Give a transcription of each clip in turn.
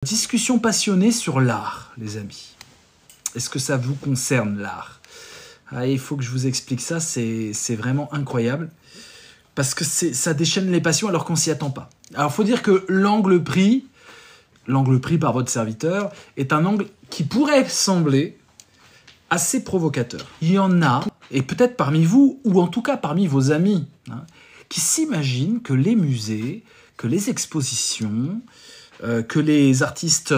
Discussion passionnée sur l'art, les amis. Est-ce que ça vous concerne, l'art? Il faut que je vous explique ça, c'est vraiment incroyable. Parce que ça déchaîne les passions alors qu'on s'y attend pas. Alors, il faut dire que l'angle pris par votre serviteur, est un angle qui pourrait sembler assez provocateur. Il y en a, et peut-être parmi vous, ou en tout cas parmi vos amis, qui s'imaginent que les musées, que les expositions, que les artistes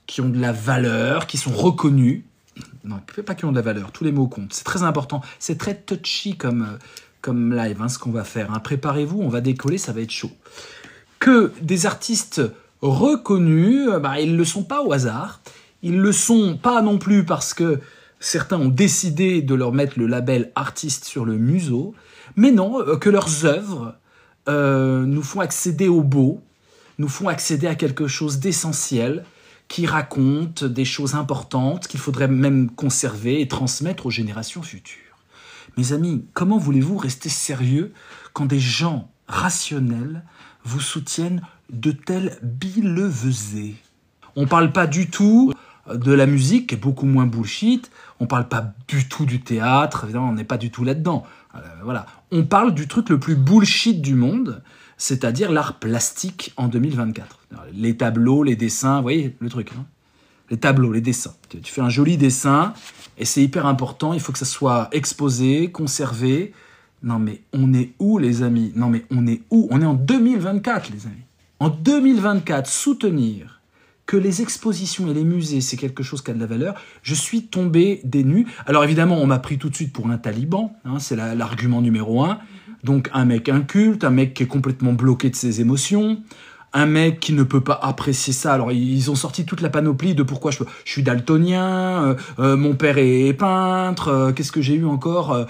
qui ont de la valeur, qui sont reconnus, non, pas qui ont de la valeur, tous les mots comptent, c'est très important, c'est très touchy comme live, ce qu'on va faire. Préparez-vous, on va décoller, ça va être chaud. Que des artistes reconnus, ils ne le sont pas au hasard, ils ne le sont pas non plus parce que certains ont décidé de leur mettre le label artiste sur le museau, mais non, que leurs œuvres nous font accéder au beau, nous font accéder à quelque chose d'essentiel, qui raconte des choses importantes qu'il faudrait même conserver et transmettre aux générations futures. Mes amis, comment voulez-vous rester sérieux quand des gens rationnels vous soutiennent de telles billevesées? On ne parle pas du tout de la musique, qui est beaucoup moins bullshit, on ne parle pas du tout du théâtre, évidemment, on n'est pas du tout là-dedans. Voilà. On parle du truc le plus bullshit du monde, c'est-à-dire l'art plastique en 2024. Les tableaux, les dessins, vous voyez le truc, les tableaux, les dessins. Tu fais un joli dessin, et c'est hyper important, il faut que ça soit exposé, conservé. Non mais on est où, les amis? Non mais on est où? On est en 2024, les amis. En 2024, soutenir que les expositions et les musées, c'est quelque chose qui a de la valeur, je suis tombé des nues. Alors évidemment, on m'a pris tout de suite pour un taliban, c'est l'argument numéro 1. Donc un mec inculte, un mec qui est complètement bloqué de ses émotions, un mec qui ne peut pas apprécier ça. Alors ils ont sorti toute la panoplie de pourquoi je suis daltonien, mon père est peintre, qu'est-ce que j'ai eu encore,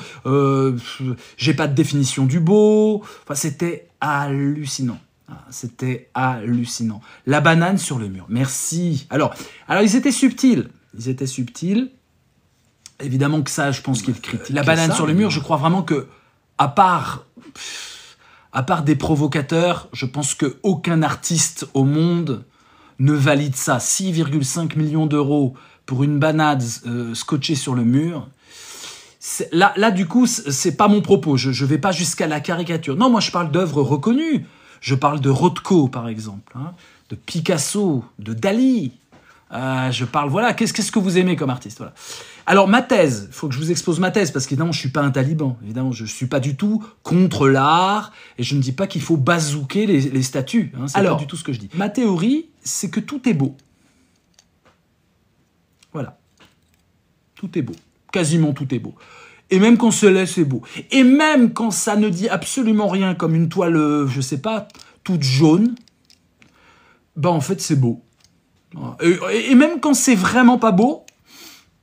j'ai pas de définition du beau. Enfin, c'était hallucinant. C'était hallucinant. La banane sur le mur. Merci. Alors ils étaient subtils. Évidemment que ça, je pense qu'ils critiquent. La banane sur le mur, je crois vraiment que, à part des provocateurs, je pense qu'aucun artiste au monde ne valide ça. 6,5 millions d'euros pour une banane scotchée sur le mur. Là, du coup, c'est pas mon propos. Je vais pas jusqu'à la caricature. Non, moi, je parle d'œuvres reconnues. Je parle de Rothko, par exemple, de Picasso, de Dali. Je parle, voilà, qu'est-ce que vous aimez comme artiste, voilà. Alors, ma thèse, il faut que je vous expose ma thèse, parce qu'évidemment, je ne suis pas un taliban. Évidemment, je ne suis pas du tout contre l'art, et je ne dis pas qu'il faut bazooker les statues. C'est pas du tout ce que je dis. Ma théorie, c'est que tout est beau. Voilà. Tout est beau. Quasiment tout est beau. Et même quand c'est laid, c'est beau. Et même quand ça ne dit absolument rien, comme une toile, je sais pas, toute jaune, en fait, c'est beau. Et même quand c'est vraiment pas beau,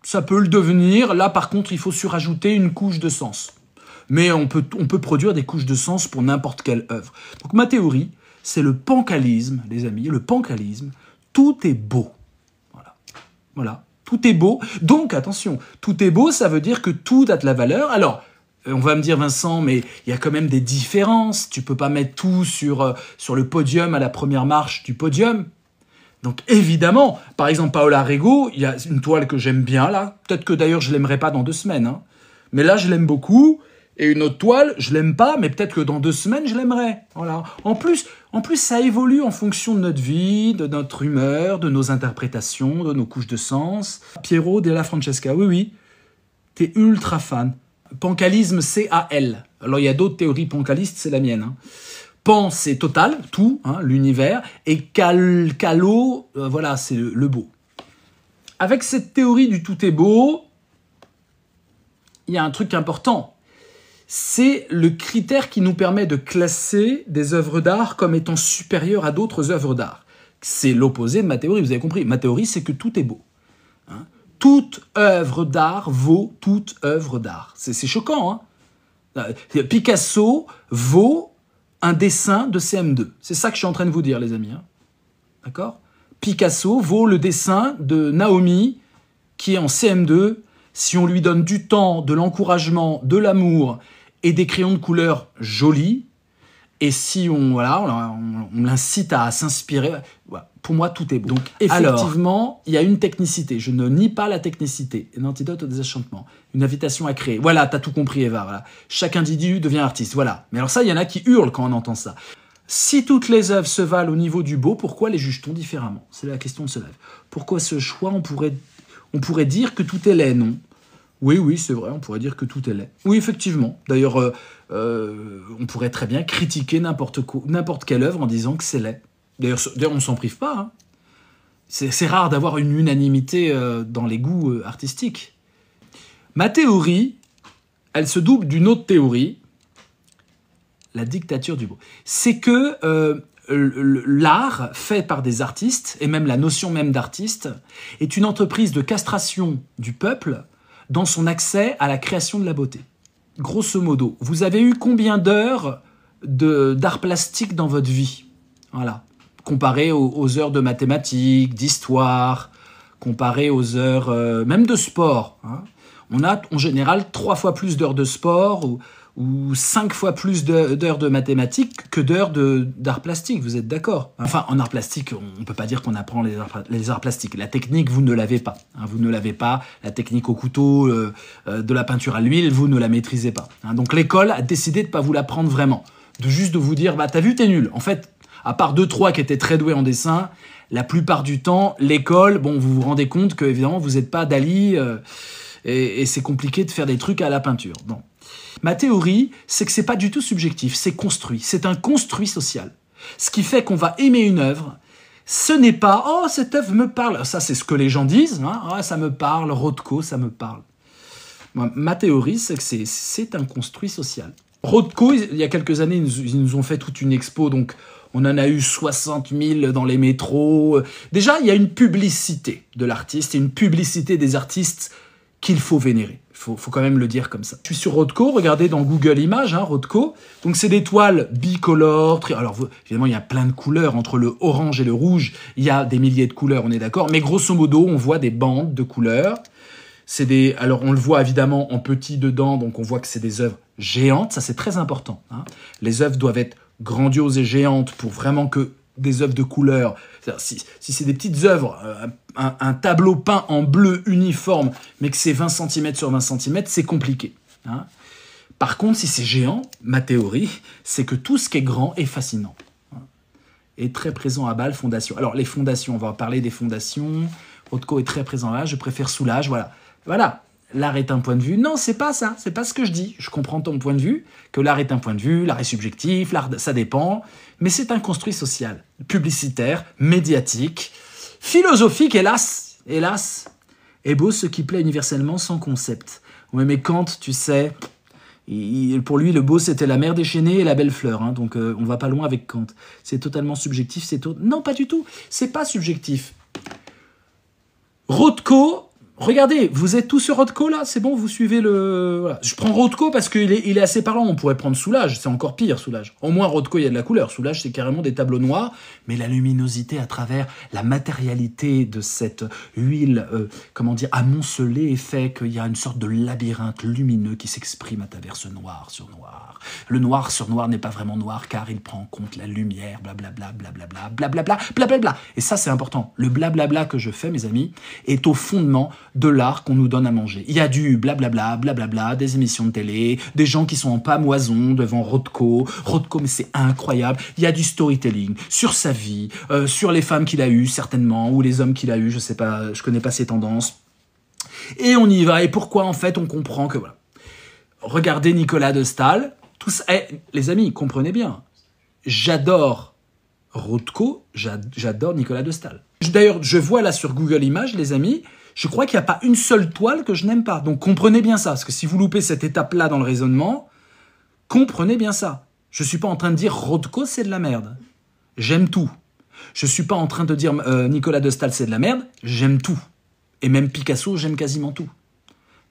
ça peut le devenir. Là, par contre, il faut surajouter une couche de sens. Mais on peut produire des couches de sens pour n'importe quelle œuvre. Donc, ma théorie, c'est le pancalisme, les amis. Le pancalisme, tout est beau. Voilà. Tout est beau. Donc, attention, tout est beau, ça veut dire que tout a de la valeur. Alors, on va me dire, Vincent, mais il y a quand même des différences. Tu peux pas mettre tout sur le podium, à la première marche du podium. Donc, évidemment, par exemple, Paola Rego, il y a une toile que j'aime bien, là. Peut-être que d'ailleurs, je l'aimerais pas dans 2 semaines. Mais là, je l'aime beaucoup. Et une autre toile, je l'aime pas, mais peut-être que dans 2 semaines, je l'aimerais. Voilà. En plus, ça évolue en fonction de notre vie, de notre humeur, de nos interprétations, de nos couches de sens. Piero della Francesca, oui, t'es ultra fan. Pancalisme, C-A-L. Alors, il y a d'autres théories pancalistes, c'est la mienne. Pan, c'est total, tout, l'univers. Et calo, voilà, c'est le beau. Avec cette théorie du tout est beau, il y a un truc important. C'est le critère qui nous permet de classer des œuvres d'art comme étant supérieures à d'autres œuvres d'art. C'est l'opposé de ma théorie, vous avez compris. Ma théorie, c'est que tout est beau. Toute œuvre d'art vaut toute œuvre d'art. C'est choquant. Picasso vaut un dessin de CM2. C'est ça que je suis en train de vous dire, les amis. D'accord? Picasso vaut le dessin de Naomi, qui est en CM2. Si on lui donne du temps, de l'encouragement, de l'amour et des crayons de couleur jolis, Et si on l'incite à s'inspirer, voilà, pour moi, tout est beau. Donc, effectivement, il y a une technicité. Je ne nie pas la technicité. Un antidote au désenchantement. Une invitation à créer. Voilà, t'as tout compris, Eva. Voilà. Chaque individu devient artiste. Voilà. Mais alors ça, il y en a qui hurlent quand on entend ça. Si toutes les œuvres se valent au niveau du beau, pourquoi les juge-t-on différemment? C'est la question de se lève. Pourquoi ce choix? On pourrait dire que tout est laid, non? Oui, c'est vrai, on pourrait dire que tout est laid. Oui, effectivement. D'ailleurs, on pourrait très bien critiquer n'importe quelle œuvre en disant que c'est laid. D'ailleurs, on ne s'en prive pas. Hein. C'est rare d'avoir une unanimité dans les goûts artistiques. Ma théorie, elle se double d'une autre théorie, la dictature du beau. C'est que l'art fait par des artistes, et même la notion même d'artiste, est une entreprise de castration du peuple dans son accès à la création de la beauté. Grosso modo, vous avez eu combien d'heures d'art plastique dans votre vie? Voilà. Comparé aux heures de mathématiques, d'histoire, comparé aux heures même de sport. Hein. On a en général 3 fois plus d'heures de sport ou 5 fois plus d'heures de mathématiques que d'heures d'art plastique, vous êtes d'accord? Enfin, en art plastique, on ne peut pas dire qu'on apprend les arts plastiques. La technique, vous ne l'avez pas. Hein, vous ne l'avez pas. La technique au couteau, de la peinture à l'huile, vous ne la maîtrisez pas. Hein, donc l'école a décidé de ne pas vous l'apprendre vraiment. De vous dire, bah t'as vu, t'es nul. En fait, à part 2-3 qui étaient très doués en dessin, la plupart du temps, l'école, bon, vous vous rendez compte que évidemment vous n'êtes pas Dali et c'est compliqué de faire des trucs à la peinture. Bon. Ma théorie, c'est que c'est pas du tout subjectif, c'est construit. C'est un construit social. Ce qui fait qu'on va aimer une œuvre, ce n'est pas « Oh, cette œuvre me parle ». Ça, c'est ce que les gens disent. Hein. « Oh, ça me parle, Rothko, ça me parle ». Ma théorie, c'est que c'est un construit social. Rothko, il y a quelques années, ils nous ont fait toute une expo, donc on en a eu 60 000 dans les métros. Déjà, il y a une publicité de l'artiste et une publicité des artistes qu'il faut vénérer. Il faut quand même le dire comme ça. Je suis sur Rothko, regardez dans Google Images, hein, Rothko. Donc c'est des toiles bicolores. Alors évidemment, il y a plein de couleurs. Entre le orange et le rouge, il y a des milliers de couleurs, on est d'accord. Mais grosso modo, on voit des bandes de couleurs. Alors on le voit évidemment en petit dedans, donc on voit que c'est des œuvres géantes. Ça, c'est très important. Hein. Les œuvres doivent être grandioses et géantes pour vraiment que des œuvres de couleurs. Si c'est des petites œuvres, un tableau peint en bleu uniforme, mais que c'est 20 cm sur 20 cm, c'est compliqué. Hein. Par contre, si c'est géant, ma théorie, c'est que tout ce qui est grand est fascinant. Hein. Et très présent à Bâle, Fondation. Alors, les fondations, on va parler des fondations. Rothko est très présent là, je préfère Soulages, voilà. Voilà. L'art est un point de vue. Non, c'est pas ça. C'est pas ce que je dis. Je comprends ton point de vue, que l'art est un point de vue, l'art est subjectif, l'art, ça dépend. Mais c'est un construit social, publicitaire, médiatique, philosophique, hélas. Est beau ce qui plaît universellement sans concept. Ouais, mais Kant, tu sais, pour lui, le beau, c'était la mer déchaînée et la belle fleur. Hein, donc, on va pas loin avec Kant. C'est totalement subjectif. Non, pas du tout. C'est pas subjectif. Rothko... Regardez, vous êtes tous sur Rothko là, c'est bon, vous suivez le... Voilà. Je prends Rothko parce qu'il est assez parlant, on pourrait prendre Soulages, c'est encore pire Soulages. Au moins Rothko, il y a de la couleur, Soulages c'est carrément des tableaux noirs, mais la luminosité à travers la matérialité de cette huile, amoncelée fait qu'il y a une sorte de labyrinthe lumineux qui s'exprime à travers ce noir sur noir. Le noir sur noir n'est pas vraiment noir car il prend en compte la lumière, blablabla, blablabla, blablabla, blablabla. Et ça c'est important, le blablabla que je fais mes amis est au fondement de l'art qu'on nous donne à manger. Il y a du blablabla, blablabla, des émissions de télé, des gens qui sont en pamoison devant Rothko, mais c'est incroyable. Il y a du storytelling sur sa vie, sur les femmes qu'il a eues certainement, ou les hommes qu'il a eus, je sais pas, je connais pas ses tendances. Et on y va, et pourquoi en fait on comprend que voilà. Regardez Nicolas de Staël, les amis, comprenez bien, j'adore Rothko, j'adore Nicolas de Staël. D'ailleurs, je vois là sur Google Images, les amis, je crois qu'il n'y a pas une seule toile que je n'aime pas. Donc comprenez bien ça, parce que si vous loupez cette étape-là dans le raisonnement, comprenez bien ça. Je ne suis pas en train de dire Rothko, c'est de la merde. J'aime tout. Je ne suis pas en train de dire Nicolas de Staël, c'est de la merde. J'aime tout. Et même Picasso, j'aime quasiment tout.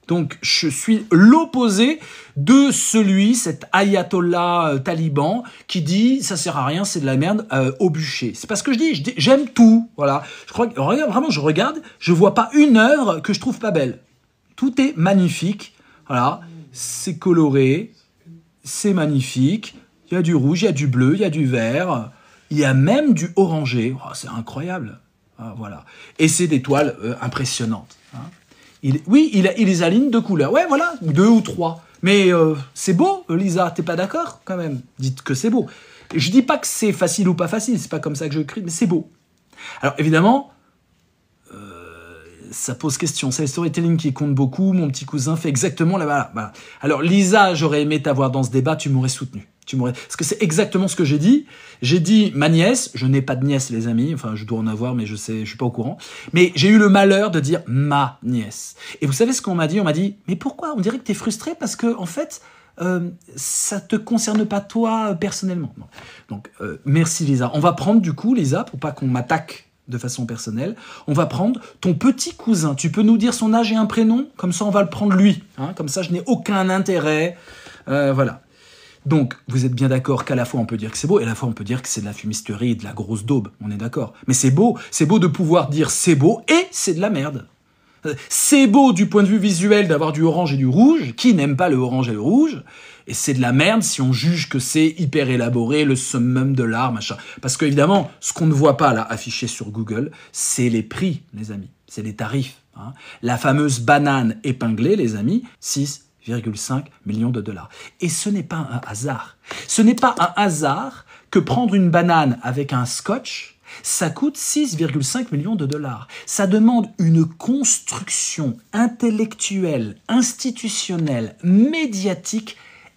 Donc je suis l'opposé de cet ayatollah taliban qui dit ça sert à rien, c'est de la merde au bûcher. C'est pas ce que je dis j'aime tout. Voilà. Je crois que vraiment je regarde, je vois pas une œuvre que je trouve pas belle. Tout est magnifique. Voilà, c'est coloré, c'est magnifique. il y a du rouge, il y a du bleu, il y a du vert, il y a même du orangé. Oh, c'est incroyable. Ah, voilà. Et c'est des toiles impressionnantes. Hein. Il les aligne de couleurs. Ouais, voilà, 2 ou 3. Mais c'est beau, Lisa, t'es pas d'accord quand même? Dites que c'est beau. Et je dis pas que c'est facile ou pas facile, c'est pas comme ça que je crie, mais c'est beau. Alors évidemment, ça pose question. C'est le storytelling qui compte beaucoup. Mon petit cousin fait exactement la... Voilà. Alors Lisa, j'aurais aimé t'avoir dans ce débat, tu m'aurais soutenu. Parce que c'est exactement ce que j'ai dit. J'ai dit ma nièce, je n'ai pas de nièce les amis, enfin je dois en avoir mais je suis pas au courant. Mais j'ai eu le malheur de dire ma nièce. Et vous savez ce qu'on m'a dit? On m'a dit mais pourquoi? On dirait que t'es frustré parce que en fait ça te concerne pas toi personnellement. Donc merci Lisa. On va prendre du coup Lisa, pour pas qu'on m'attaque de façon personnelle, on va prendre ton petit cousin. Tu peux nous dire son âge et un prénom? Comme ça on va le prendre lui. Hein, comme ça je n'ai aucun intérêt. Voilà. Donc, vous êtes bien d'accord qu'à la fois on peut dire que c'est beau, et à la fois on peut dire que c'est de la fumisterie et de la grosse daube, on est d'accord. Mais c'est beau de pouvoir dire c'est beau et c'est de la merde. C'est beau du point de vue visuel d'avoir du orange et du rouge, qui n'aime pas le orange et le rouge, et c'est de la merde si on juge que c'est hyper élaboré, le summum de l'art, machin. Parce qu'évidemment, ce qu'on ne voit pas là, affiché sur Google, c'est les prix, les amis, c'est les tarifs. Hein. La fameuse banane épinglée, les amis, 6,5 millions de dollars. Et ce n'est pas un hasard. Ce n'est pas un hasard que prendre une banane avec un scotch, ça coûte 6,5 millions de dollars. Ça demande une construction intellectuelle, institutionnelle, médiatique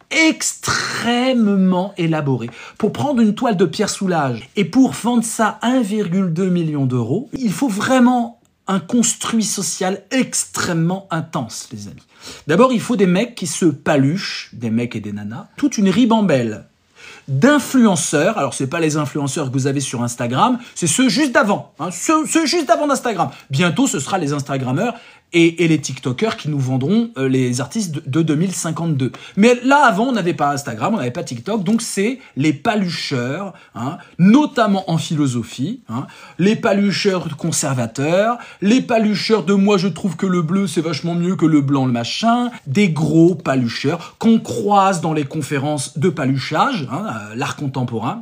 extrêmement élaborée. Pour prendre une toile de Pierre Soulages et pour vendre ça 1,2 million d'euros, il faut vraiment un construit social extrêmement intense, les amis. D'abord, il faut des mecs qui se paluchent, des mecs et des nanas, toute une ribambelle d'influenceurs. Alors, c'est pas les influenceurs que vous avez sur Instagram, c'est ceux juste d'avant, hein, ceux juste d'avant d'Instagram. Bientôt, ce sera les Instagrammeurs et les TikTokers qui nous vendront les artistes de 2052. Mais là, avant, on n'avait pas Instagram, on n'avait pas TikTok, donc c'est les palucheurs, hein, notamment en philosophie, hein, les palucheurs conservateurs, les palucheurs de moi, je trouve que le bleu, c'est vachement mieux que le blanc, le machin, des gros palucheurs qu'on croise dans les conférences de paluchage, hein, l'art contemporain,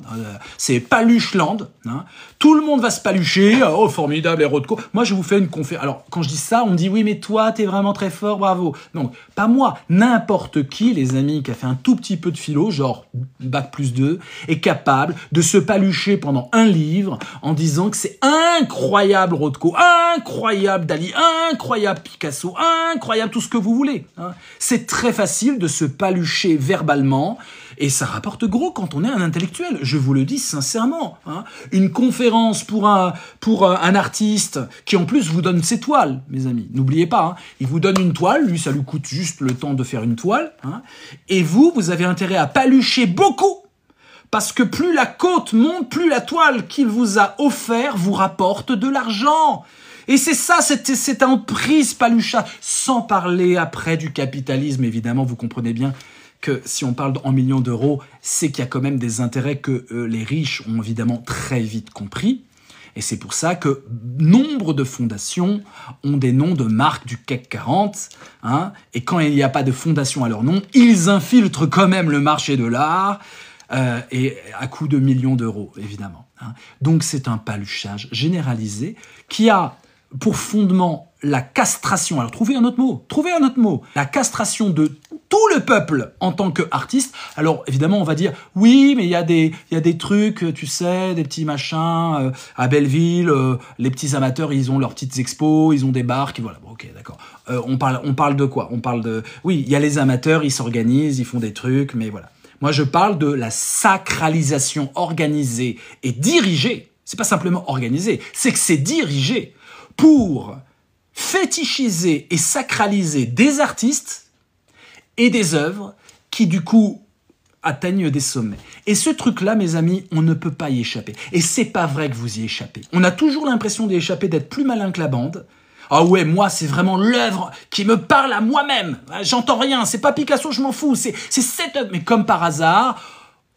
c'est Palucheland, hein, tout le monde va se palucher, oh formidable, héros de co. Moi, je vous fais une conférence. Alors, quand je dis ça, on me dit oui, mais toi, t'es vraiment très fort, bravo. Donc, pas moi, n'importe qui, les amis, qui a fait un tout petit peu de philo, genre bac+2, est capable de se palucher pendant un livre en disant que c'est incroyable Rothko, incroyable Dali, incroyable Picasso, incroyable tout ce que vous voulez. Hein. C'est très facile de se palucher verbalement et ça rapporte gros quand on est un intellectuel. Je vous le dis sincèrement. Hein. Une conférence pour un artiste qui en plus vous donne ses toiles, mes amis. N'oubliez pas, hein, il vous donne une toile, lui ça lui coûte juste le temps de faire une toile, hein, et vous avez intérêt à palucher beaucoup, parce que plus la côte monte, plus la toile qu'il vous a offert vous rapporte de l'argent. Et c'est ça, cette emprise palucha, sans parler après du capitalisme, évidemment, vous comprenez bien que si on parle en millions d'euros, c'est qu'il y a quand même des intérêts que les riches ont évidemment très vite compris. Et c'est pour ça que nombre de fondations ont des noms de marques du CAC 40. Hein, et quand il n'y a pas de fondation à leur nom, ils infiltrent quand même le marché de l'art, et à coût de millions d'euros, évidemment. Hein. Donc c'est un paluchage généralisé qui a pour fondement la castration. Alors trouvez un autre mot. La castration de tout le peuple en tant qu'artiste. Alors évidemment on va dire oui mais il y a des trucs, tu sais, des petits machins à Belleville, les petits amateurs ils ont leurs petites expos, ils ont des barques, voilà, bon, ok d'accord. On parle de quoi? On parle de... Oui, il y a les amateurs, ils s'organisent, ils font des trucs, mais voilà. Moi je parle de la sacralisation organisée et dirigée. C'est pas simplement organisé, c'est que c'est dirigé pour fétichiser et sacraliser des artistes et des œuvres qui, du coup, atteignent des sommets. Et ce truc-là, mes amis, on ne peut pas y échapper. Et c'est pas vrai que vous y échappez. On a toujours l'impression d'y échapper, d'être plus malin que la bande. Ah ouais, moi, c'est vraiment l'œuvre qui me parle à moi-même. J'entends rien, c'est pas Picasso, je m'en fous, c'est cette œuvre. Mais comme par hasard,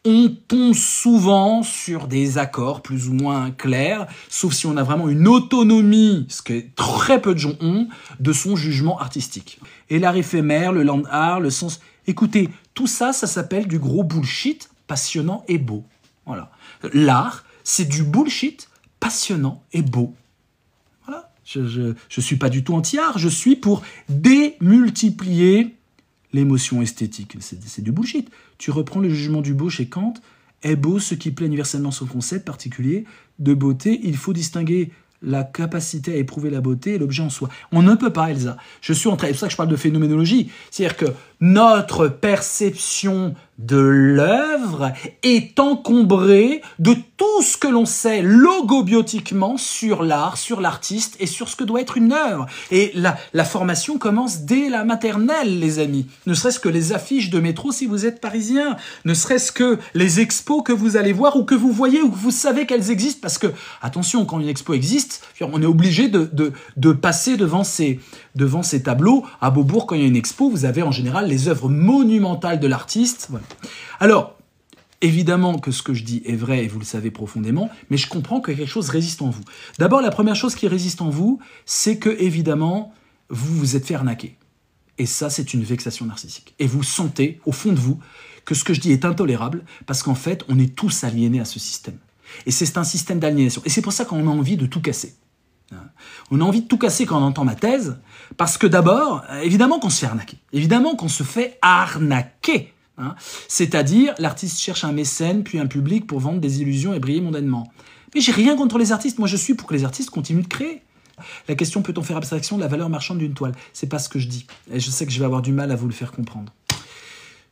on tombe souvent sur des accords plus ou moins clairs, sauf si on a vraiment une autonomie, ce que très peu de gens ont, de son jugement artistique. Et l'art éphémère, le land art, le sens... Écoutez, tout ça, ça s'appelle du gros bullshit, passionnant et beau. Voilà. L'art, c'est du bullshit passionnant et beau. Voilà. Je suis pas du tout anti-art, je suis pour démultiplier l'émotion esthétique. C'est du bullshit. Tu reprends le jugement du beau chez Kant, est beau ce qui plaît universellement son concept particulier de beauté, il faut distinguer la capacité à éprouver la beauté et l'objet en soi. On ne peut pas, Elsa. Je suis en train, c'est pour ça que je parle de phénoménologie. C'est-à-dire que notre perception de l'œuvre est encombrée de tout ce que l'on sait logobiotiquement sur l'art, sur l'artiste et sur ce que doit être une œuvre. Et la formation commence dès la maternelle, les amis. Ne serait-ce que les affiches de métro si vous êtes parisien, ne serait-ce que les expos que vous allez voir ou que vous voyez ou que vous savez qu'elles existent. Parce que, attention, quand une expo existe, on est obligé de passer devant ces tableaux. À Beaubourg, quand il y a une expo, vous avez en général les œuvres monumentales de l'artiste. Voilà. Alors, évidemment que ce que je dis est vrai et vous le savez profondément, mais je comprends que quelque chose résiste en vous. D'abord, la première chose qui résiste en vous, c'est que, évidemment, vous vous êtes fait arnaquer. Et ça, c'est une vexation narcissique. Et vous sentez, au fond de vous, que ce que je dis est intolérable, parce qu'en fait, on est tous aliénés à ce système. Et c'est un système d'aliénation. Et c'est pour ça qu'on a envie de tout casser. On a envie de tout casser quand on entend ma thèse, parce que d'abord, évidemment qu'on se fait arnaquer. Évidemment qu'on se fait arnaquer. C'est-à-dire, l'artiste cherche un mécène, puis un public pour vendre des illusions et briller mondainement. Mais j'ai rien contre les artistes. Moi, je suis pour que les artistes continuent de créer. La question, peut-on faire abstraction de la valeur marchande d'une toile? C'est pas ce que je dis. Et je sais que je vais avoir du mal à vous le faire comprendre.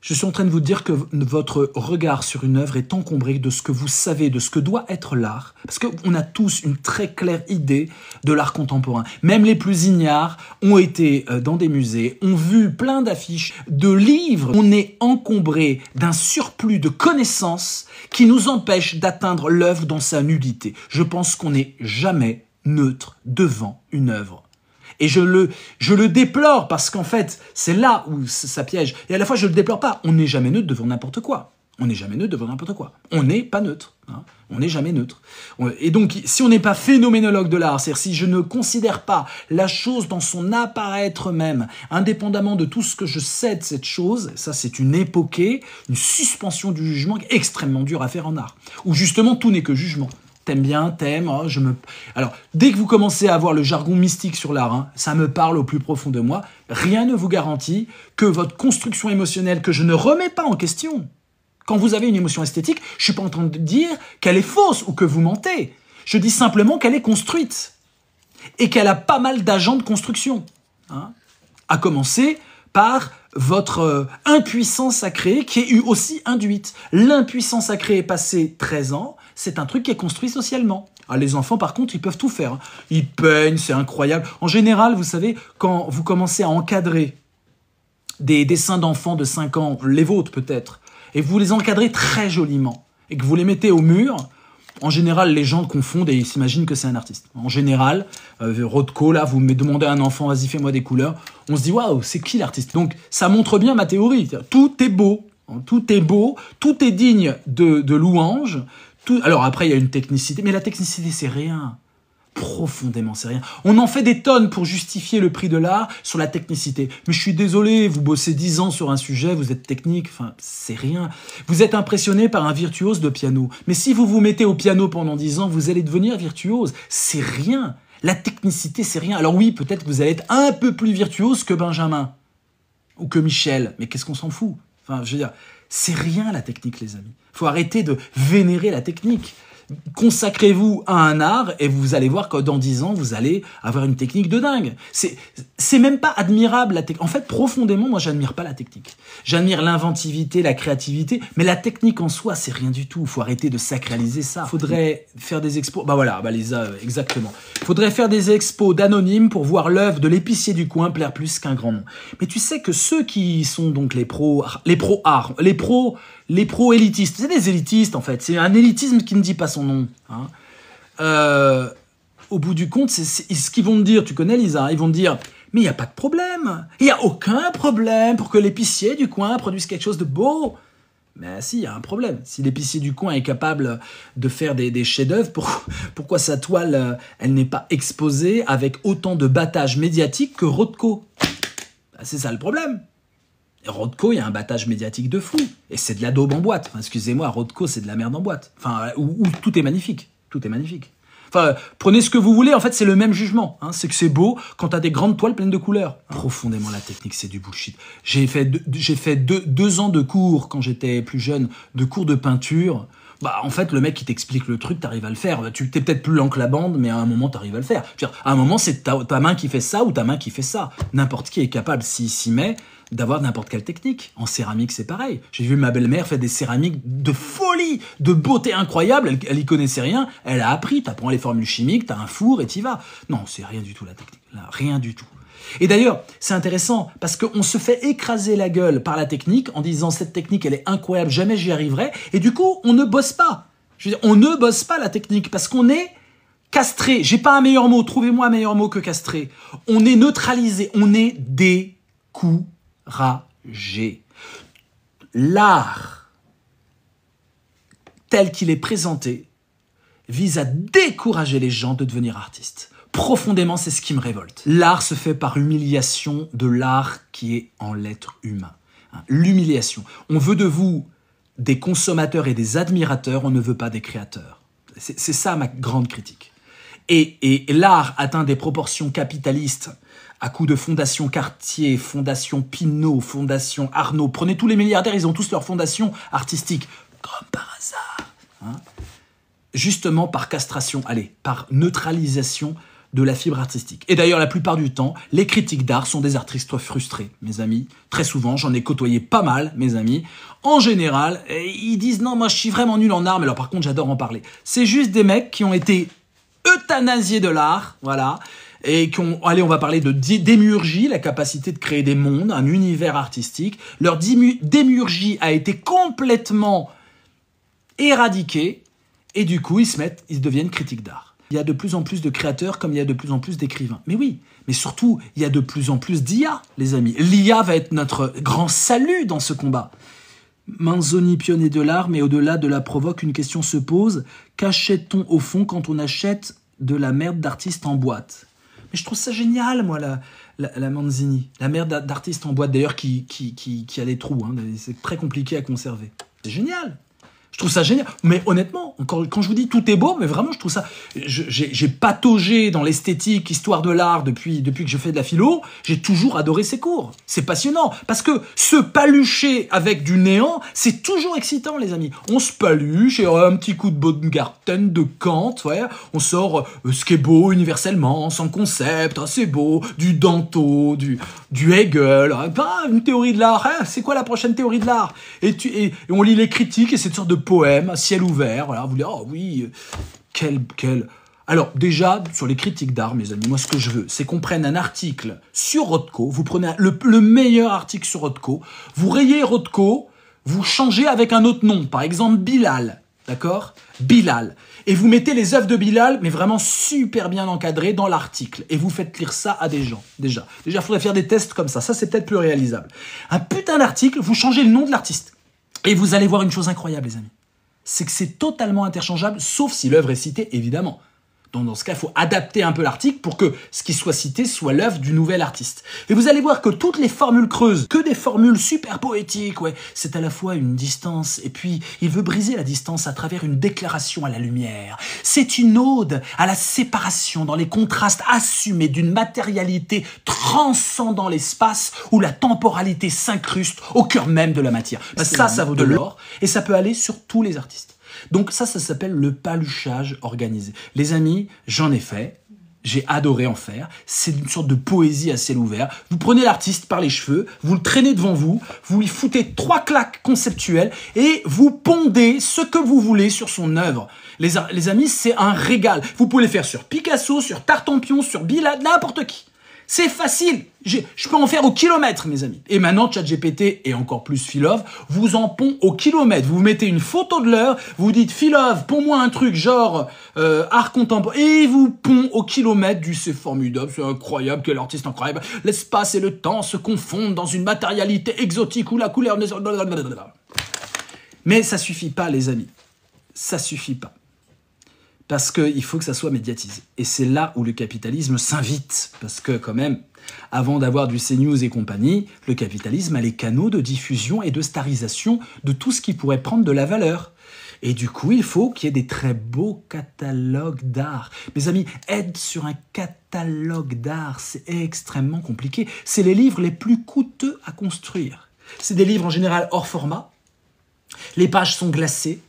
Je suis en train de vous dire que votre regard sur une œuvre est encombré de ce que vous savez, de ce que doit être l'art. Parce qu'on a tous une très claire idée de l'art contemporain. Même les plus ignares ont été dans des musées, ont vu plein d'affiches, de livres. On est encombré d'un surplus de connaissances qui nous empêche d'atteindre l'œuvre dans sa nudité. Je pense qu'on n'est jamais neutre devant une œuvre. Et je le déplore parce qu'en fait, c'est là où ça piège. Et à la fois, je le déplore pas. On n'est jamais neutre devant n'importe quoi. On n'est jamais neutre devant n'importe quoi. On n'est pas neutre. On n'est jamais neutre. Et donc, si on n'est pas phénoménologue de l'art, c'est-à-dire si je ne considère pas la chose dans son apparaître même, indépendamment de tout ce que je sais de cette chose, ça c'est une époquée, une suspension du jugement extrêmement dure à faire en art. Où justement, tout n'est que jugement. T'aimes bien, t'aimes, oh, Alors, dès que vous commencez à avoir le jargon mystique sur l'art, ça me parle au plus profond de moi, rien ne vous garantit que votre construction émotionnelle, que je ne remets pas en question, quand vous avez une émotion esthétique, je suis pas en train de dire qu'elle est fausse ou que vous mentez. Je dis simplement qu'elle est construite et qu'elle a pas mal d'agents de construction. À commencer par votre impuissance à créer qui est aussi induite. L'impuissance à créer passé 13 ans, c'est un truc qui est construit socialement. Les enfants, par contre, ils peuvent tout faire. Ils peignent, c'est incroyable. En général, vous savez, quand vous commencez à encadrer des dessins d'enfants de 5 ans, les vôtres peut-être, et vous les encadrez très joliment, et que vous les mettez au mur, en général, les gens confondent et ils s'imaginent que c'est un artiste. En général, Rothko, là, vous me demandez à un enfant, vas-y, fais-moi des couleurs. On se dit, waouh, c'est qui l'artiste? Donc, ça montre bien ma théorie. Tout est beau. Tout est beau. Tout est digne de louange. Alors après, il y a une technicité. Mais la technicité, c'est rien. Profondément, c'est rien. On en fait des tonnes pour justifier le prix de l'art sur la technicité. Mais je suis désolé, vous bossez 10 ans sur un sujet, vous êtes technique, enfin, c'est rien. Vous êtes impressionné par un virtuose de piano. Mais si vous vous mettez au piano pendant 10 ans, vous allez devenir virtuose. C'est rien. La technicité, c'est rien. Alors oui, peut-être que vous allez être un peu plus virtuose que Benjamin ou que Michel. Mais qu'est-ce qu'on s'en fout? Enfin, je veux dire, c'est rien la technique, les amis. Il faut arrêter de vénérer la technique. Consacrez-vous à un art et vous allez voir que dans 10 ans, vous allez avoir une technique de dingue. C'est même pas admirable la technique. En fait, profondément, moi, j'admire pas la technique. J'admire l'inventivité, la créativité, mais la technique en soi, c'est rien du tout. Il faut arrêter de sacraliser ça. Il faudrait faire des expos. Lisa, exactement. Il faudrait faire des expos d'anonymes pour voir l'œuvre de l'épicier du coin plaire plus qu'un grand nom. Mais tu sais que ceux qui sont donc les pro-élitistes, c'est des élitistes en fait, c'est un élitisme qui ne dit pas son nom. Au bout du compte, c'est ce qu'ils vont te dire, tu connais Lisa, ils vont te dire, mais il n'y a pas de problème, il n'y a aucun problème pour que l'épicier du coin produise quelque chose de beau. Mais si, il y a un problème. Si l'épicier du coin est capable de faire des chefs-d'œuvre, pourquoi sa toile, elle n'est pas exposée avec autant de battage médiatique que Rothko? C'est ça le problème. Rothko, il y a un battage médiatique de fou. Et c'est de la daube en boîte. Enfin, excusez-moi, Rothko, c'est de la merde en boîte. Enfin, où tout est magnifique. Tout est magnifique. Enfin, prenez ce que vous voulez, en fait, c'est le même jugement. Hein. C'est que c'est beau quand t'as des grandes toiles pleines de couleurs. Hein. Profondément, la technique, c'est du bullshit. J'ai fait 2 ans de cours, quand j'étais plus jeune, de cours de peinture. Bah, en fait, le mec qui t'explique le truc, t'arrives à le faire. Tu t'es peut-être plus lent que la bande, mais à un moment, t'arrives à le faire. Je veux dire, à un moment, c'est ta main qui fait ça ou ta main qui fait ça. N'importe qui est capable, s'il s'y met, d'avoir n'importe quelle technique. En céramique, c'est pareil. J'ai vu ma belle-mère faire des céramiques de folie, de beauté incroyable. Elle y connaissait rien. Elle a appris. T'apprends les formules chimiques, t'as un four et t'y vas. Non, c'est rien du tout, la technique. Là, rien du tout. Et d'ailleurs, c'est intéressant parce qu'on se fait écraser la gueule par la technique en disant cette technique, elle est incroyable, jamais j'y arriverai. Et du coup, on ne bosse pas. Je veux dire, on ne bosse pas la technique parce qu'on est castré. J'ai pas un meilleur mot. Trouvez-moi un meilleur mot que castré. On est neutralisé. On est découragé. L'art, tel qu'il est présenté, vise à décourager les gens de devenir artistes. Profondément, c'est ce qui me révolte. L'art se fait par humiliation de l'art qui est en l'être humain. L'humiliation. On veut de vous des consommateurs et des admirateurs, on ne veut pas des créateurs. C'est ça ma grande critique. Et l'art atteint des proportions capitalistes à coup de Fondation Cartier, Fondation Pinault, Fondation Arnaud. Prenez tous les milliardaires, ils ont tous leur fondation artistique. Comme par hasard. Hein, justement par castration, allez, par neutralisation de la fibre artistique. Et d'ailleurs, la plupart du temps, les critiques d'art sont des artistes frustrés, mes amis. Très souvent, j'en ai côtoyé pas mal, mes amis. En général, ils disent « Non, moi, je suis vraiment nul en art, mais alors par contre, j'adore en parler. » C'est juste des mecs qui ont été euthanasiés de l'art, voilà, et qui ont, allez, on va parler de démiurgie, la capacité de créer des mondes, un univers artistique. Leur démiurgie a été complètement éradiquée, et du coup, ils deviennent critiques d'art. Il y a de plus en plus de créateurs comme il y a de plus en plus d'écrivains. Mais oui, mais surtout, il y a de plus en plus d'IA, les amis. L'IA va être notre grand salut dans ce combat. Manzoni, pionnier de l'art, mais au-delà de la provoque, une question se pose. Qu'achète-t-on au fond quand on achète de la merde d'artiste en boîte? Mais je trouve ça génial, moi, la Manzini. La merde d'artiste en boîte, d'ailleurs, qui a des trous. Hein. C'est très compliqué à conserver. C'est génial. Je trouve ça génial. Mais honnêtement, quand je vous dis tout est beau, mais vraiment, je trouve ça... J'ai pataugé dans l'esthétique, histoire de l'art, depuis que je fais de la philo. J'ai toujours adoré ces cours. C'est passionnant. Parce que se palucher avec du néant, c'est toujours excitant, les amis. On se paluche, et un petit coup de Baumgarten, de Kant, ouais. On sort ce qui est beau universellement, sans concept, c'est beau, du Danto, du Hegel, une théorie de l'art. Hein, c'est quoi la prochaine théorie de l'art? Et on lit les critiques, et c'est une sorte de poème à ciel ouvert, voilà, vous dites, oh oui, quel... Alors, déjà, sur les critiques d'art, mes amis, moi, ce que je veux, c'est qu'on prenne un article sur Rothko, vous prenez le meilleur article sur Rothko, vous rayez Rothko, vous changez avec un autre nom, par exemple Bilal, d'accord? Bilal. Et vous mettez les œuvres de Bilal, mais vraiment super bien encadrées dans l'article. Et vous faites lire ça à des gens, déjà. Déjà, il faudrait faire des tests comme ça c'est peut-être plus réalisable. Un putain d'article, vous changez le nom de l'artiste. Et vous allez voir une chose incroyable, les amis. C'est que c'est totalement interchangeable, sauf si l'œuvre est citée, évidemment. Donc dans ce cas, il faut adapter un peu l'article pour que ce qui soit cité soit l'œuvre du nouvel artiste. Et vous allez voir que toutes les formules creuses, que des formules super poétiques, ouais, c'est à la fois une distance, et puis il veut briser la distance à travers une déclaration à la lumière. C'est une ode à la séparation dans les contrastes assumés d'une matérialité transcendant l'espace où la temporalité s'incruste au cœur même de la matière. Ça vaut de l'or, et ça peut aller sur tous les artistes. Donc ça s'appelle le paluchage organisé. Les amis, j'en ai fait, j'ai adoré en faire. C'est une sorte de poésie à ciel ouvert. Vous prenez l'artiste par les cheveux, vous le traînez devant vous, vous lui foutez 3 claques conceptuelles et vous pondez ce que vous voulez sur son œuvre. Les amis, c'est un régal. Vous pouvez le faire sur Picasso, sur Tartampion, sur Bilal, n'importe qui. C'est facile. Je peux en faire au kilomètre, mes amis. Et maintenant, ChatGPT et encore plus Philov vous en pond au kilomètre. Vous mettez une photo de l'heure, vous dites Philov, pond-moi un truc genre art contemporain, et il vous pond au kilomètre du c'est formidable, c'est incroyable, quel artiste incroyable. L'espace et le temps se confondent dans une matérialité exotique où la couleur... Mais ça suffit pas, les amis. Ça suffit pas. parce qu'il faut que ça soit médiatisé. Et c'est là où le capitalisme s'invite, parce que quand même, avant d'avoir du CNews et compagnie, le capitalisme a les canaux de diffusion et de starisation de tout ce qui pourrait prendre de la valeur. Et du coup, il faut qu'il y ait des très beaux catalogues d'art. Mes amis, être sur un catalogue d'art, c'est extrêmement compliqué. C'est les livres les plus coûteux à construire. C'est des livres en général hors format. Les pages sont glacées.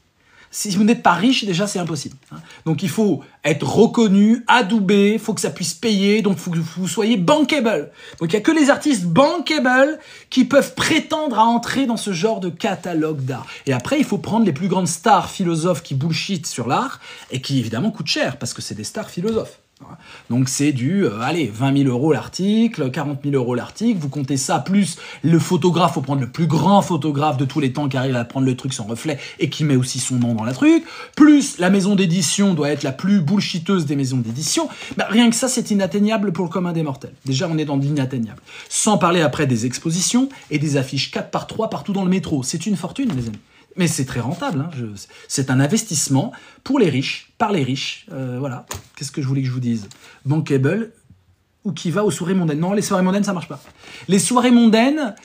Si vous n'êtes pas riche, déjà, c'est impossible. Donc, il faut être reconnu, adoubé, il faut que ça puisse payer, donc il faut que vous soyez bankable. Donc, il n'y a que les artistes bankable qui peuvent prétendre à entrer dans ce genre de catalogue d'art. Et après, il faut prendre les plus grandes stars philosophes qui bullshit sur l'art et qui, évidemment, coûtent cher parce que c'est des stars philosophes. Donc c'est du, 20 000 € l'article, 40 000 € l'article, vous comptez ça, plus le photographe, faut prendre le plus grand photographe de tous les temps qui arrive à prendre le truc sans reflet et qui met aussi son nom dans la truc, plus la maison d'édition doit être la plus bullshiteuse des maisons d'édition, rien que ça c'est inatteignable pour le commun des mortels. Déjà on est dans l'inatteignable. Sans parler après des expositions et des affiches 4x3 partout dans le métro, c'est une fortune les amis. Mais c'est très rentable, hein. C'est un investissement pour les riches, par les riches, voilà. Qu'est-ce que je voulais que je vous dise? Bankable, ou qui va aux soirées mondaines. Non, les soirées mondaines, ça marche pas. Les soirées mondaines,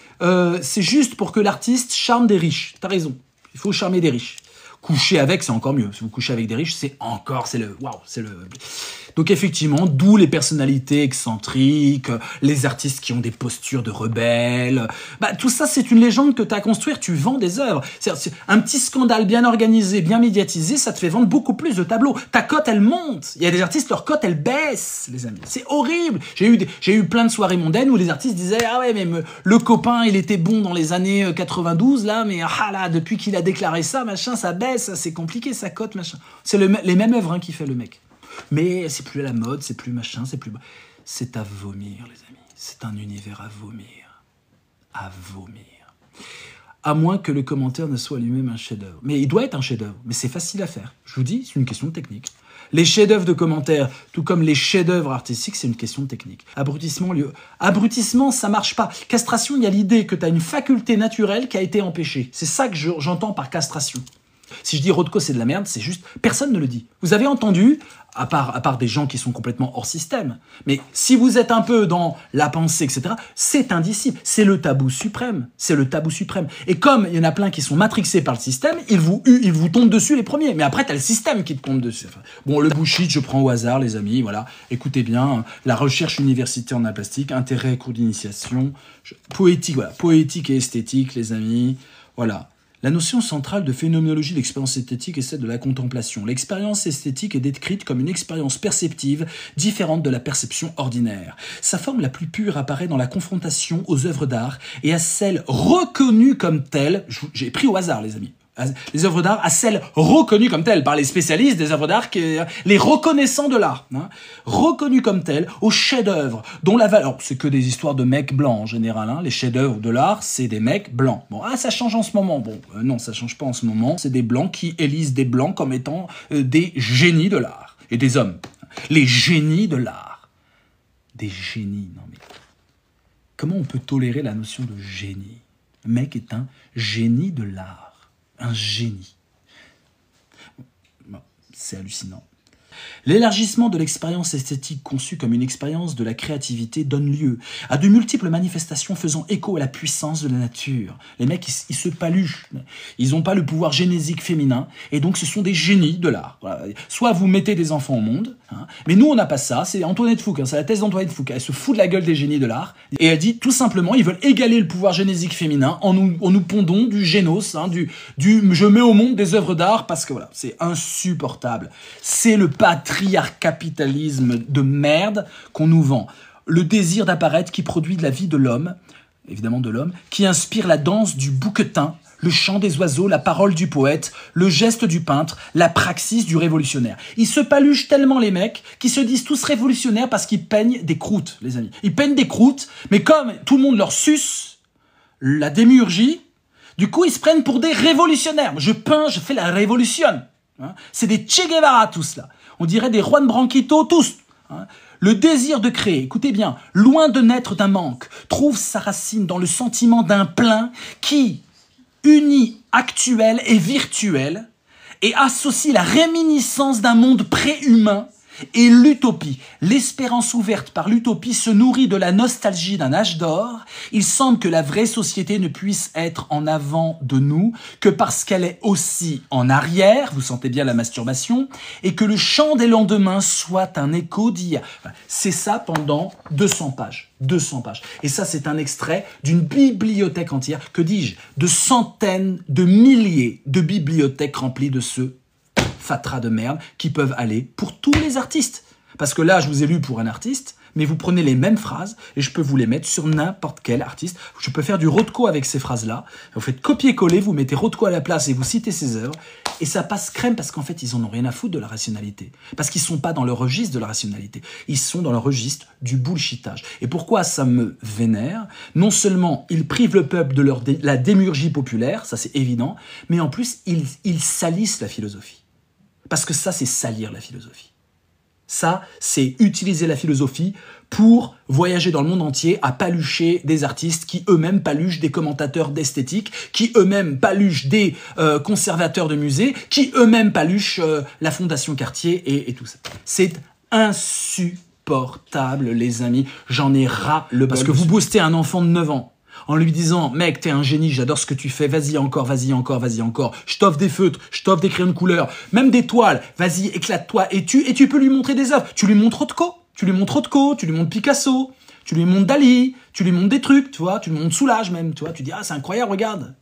c'est juste pour que l'artiste charme des riches. T'as raison, il faut charmer des riches. Coucher avec, c'est encore mieux. Si vous couchez avec des riches, c'est le... Waouh, c'est le... Donc effectivement, d'où les personnalités excentriques, les artistes qui ont des postures de rebelles. Tout ça, c'est une légende que tu as à construire. Tu vends des œuvres. Un petit scandale bien organisé, bien médiatisé, ça te fait vendre beaucoup plus de tableaux. Ta cote, elle monte. Il y a des artistes, leur cote, elle baisse, les amis. C'est horrible. J'ai eu plein de soirées mondaines où les artistes disaient « Ah ouais, mais le copain, il était bon dans les années 92, là, mais là, depuis qu'il a déclaré ça, machin, ça baisse, c'est compliqué, sa cote, machin. » C'est les mêmes œuvres qui fait le mec. Mais c'est plus à la mode, c'est plus machin, c'est plus... C'est à vomir, les amis. C'est un univers à vomir. À vomir. À moins que le commentaire ne soit lui-même un chef-d'œuvre. Mais il doit être un chef-d'œuvre. Mais c'est facile à faire. Je vous dis, c'est une question de technique. Les chefs-d'œuvre de commentaires, tout comme les chefs-d'œuvre artistiques, c'est une question de technique. Abrutissement, ça marche pas. Castration, il y a l'idée que tu as une faculté naturelle qui a été empêchée. C'est ça que j'entends par castration. Si je dis Rothko c'est de la merde, c'est juste, personne ne le dit. Vous avez entendu, à part des gens qui sont complètement hors système, mais si vous êtes un peu dans la pensée, etc., c'est indicible. C'est le tabou suprême. C'est le tabou suprême. Et comme il y en a plein qui sont matrixés par le système, ils vous tombent dessus les premiers. Mais après, t'as le système qui te tombe dessus. Enfin, bon, le bullshit, je prends au hasard, les amis, voilà. Écoutez bien, la recherche universitaire en art plastique, intérêt, cours d'initiation, poétique, voilà. Poétique et esthétique, les amis, voilà. La notion centrale de phénoménologie de l'expérience esthétique est celle de la contemplation. L'expérience esthétique est décrite comme une expérience perceptive différente de la perception ordinaire. Sa forme la plus pure apparaît dans la confrontation aux œuvres d'art et à celles reconnues comme telles. J'ai pris au hasard, les amis. Les œuvres d'art à celles reconnues comme telles par les spécialistes des œuvres d'art, les reconnaissants de l'art, reconnues comme telles, aux chefs-d'œuvre dont la valeur, c'est que des histoires de mecs blancs en général, les chefs-d'œuvre de l'art, c'est des mecs blancs. Bon, ça change en ce moment. Bon, non, ça change pas en ce moment. C'est des blancs qui élisent des blancs comme étant des génies de l'art et des hommes. Les génies de l'art, des génies. Non mais comment on peut tolérer la notion de génie? Le mec est un génie de l'art. Un génie. Bon, c'est hallucinant. L'élargissement de l'expérience esthétique conçue comme une expérience de la créativité donne lieu à de multiples manifestations faisant écho à la puissance de la nature. Les mecs, ils se paluchent. Ils n'ont pas le pouvoir génésique féminin, et donc ce sont des génies de l'art. Voilà. Soit vous mettez des enfants au monde, mais nous on n'a pas ça. C'est Antoinette Fouque, c'est la thèse d'Antoinette Fouque. Elle se fout de la gueule des génies de l'art, et elle dit tout simplement, ils veulent égaler le pouvoir génésique féminin en nous pondant du génos, je mets au monde des œuvres d'art, parce que voilà, c'est insupportable. C'est le patriarcapitalisme de merde qu'on nous vend. Le désir d'apparaître qui produit de la vie de l'homme, évidemment de l'homme, qui inspire la danse du bouquetin, le chant des oiseaux, la parole du poète, le geste du peintre, la praxis du révolutionnaire. Ils se paluchent tellement les mecs qu'ils se disent tous révolutionnaires parce qu'ils peignent des croûtes, les amis. Ils peignent des croûtes, mais comme tout le monde leur suce la démiurgie, du coup ils se prennent pour des révolutionnaires. Je peins, je fais la révolution. C'est des Che Guevara tous là. On dirait des Juan Branquito tous. Le désir de créer, écoutez bien, loin de naître d'un manque, trouve sa racine dans le sentiment d'un plein qui unit actuel et virtuel et associe la réminiscence d'un monde préhumain et l'utopie. L'espérance ouverte par l'utopie se nourrit de la nostalgie d'un âge d'or. Il semble que la vraie société ne puisse être en avant de nous que parce qu'elle est aussi en arrière, vous sentez bien la masturbation, et que le chant des lendemains soit un écho d'hier. Enfin, c'est ça pendant 200 pages. 200 pages. Et ça, c'est un extrait d'une bibliothèque entière, que dis-je, de centaines, de milliers de bibliothèques remplies de ce fatras de merde qui peuvent aller pour tous les artistes. Parce que là, je vous ai lu pour un artiste, mais vous prenez les mêmes phrases et je peux vous les mettre sur n'importe quel artiste. Je peux faire du Rothko avec ces phrases-là. Vous faites copier-coller, vous mettez Rothko à la place et vous citez ses œuvres. Et ça passe crème parce qu'en fait, ils en ont rien à foutre de la rationalité. Parce qu'ils sont pas dans le registre de la rationalité. Ils sont dans le registre du bullshitage. Et pourquoi ça me vénère? Non seulement ils privent le peuple de la démiurgie populaire, ça c'est évident, mais en plus, ils salissent la philosophie. Parce que ça, c'est salir la philosophie. Ça, c'est utiliser la philosophie pour voyager dans le monde entier à palucher des artistes qui eux-mêmes paluchent des commentateurs d'esthétique, qui eux-mêmes paluchent des conservateurs de musées, qui eux-mêmes paluchent la Fondation Cartier et tout ça. C'est insupportable, les amis. J'en ai ras le bol. Parce que vous boostez un enfant de 9 ans en lui disant « Mec, t'es un génie, j'adore ce que tu fais, vas-y encore, vas-y encore, vas-y encore. Je t'offre des feutres, je t'offre des crayons de couleur, même des toiles, vas-y, éclate-toi. » Et tu peux lui montrer des œuvres. Tu lui montres Rothko, tu lui montres Picasso, tu lui montres Dali, tu lui montres des trucs, tu vois, tu lui montres Soulage même, tu vois. Tu dis « Ah, c'est incroyable, regarde. »